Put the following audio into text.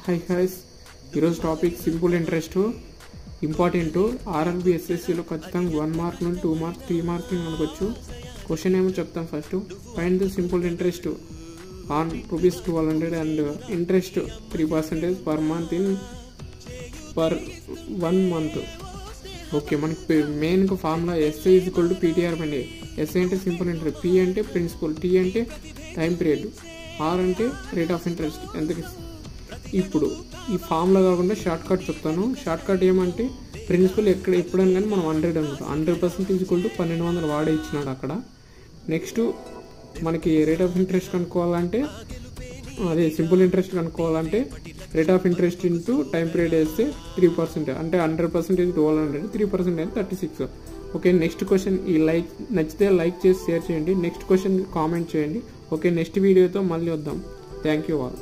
High guys, ఈరోజు topic simple interest important. RRB ఎస్ఎస్సిలో ఖచ్చితంగా 1 మార్క్ నుండి 2 మార్క్స్ 3 మార్క్స్ అనుకోవచ్చు. క్వశ్చన్ ఏమో చెప్తాం. First find the simple interest on ₹200 and interest 3% per month in per 1 month. Okay, మనకి మెయిన్గా formula SI equal to PTR అండి. ఎస్ఐ అంటే సింపుల్ ఇంట్రెస్ట్, పి అంటే ప్రిన్సిపల్, టీ అంటే టైం పీరియడ్, ఆర్ అంటే రేట్ ఆఫ్ ఇంట్రెస్ట్ ఎంతకి. ఇప్పుడు ఈ ఫార్ములా కాకుండా షార్ట్ కట్ చెప్తాను. షార్ట్ కట్ ఏమంటే ప్రిన్సిపల్ ఎప్పుడైనా కానీ మనం 100 అనుకుంటాం. 100% ఈక్వల్ టు 1200 వాడే ఇచ్చినాడు అక్కడ. నెక్స్ట్ మనకి రేట్ ఆఫ్ ఇంట్రెస్ట్ కనుక్కోవాలంటే, అదే సింపుల్ ఇంట్రెస్ట్ కనుక్కోవాలంటే rate of interest into time period వేస్తే 3%, అంటే 100% 1200, 3% అయితే 36. ఓకే, నెక్స్ట్ క్వశ్చన్ ఈ నచ్చితే లైక్ చేసి షేర్ చేయండి. నెక్స్ట్ క్వశ్చన్ కామెంట్ చేయండి. ఓకే, నెక్స్ట్ వీడియోతో మళ్ళీ వద్దాం. Thank you all.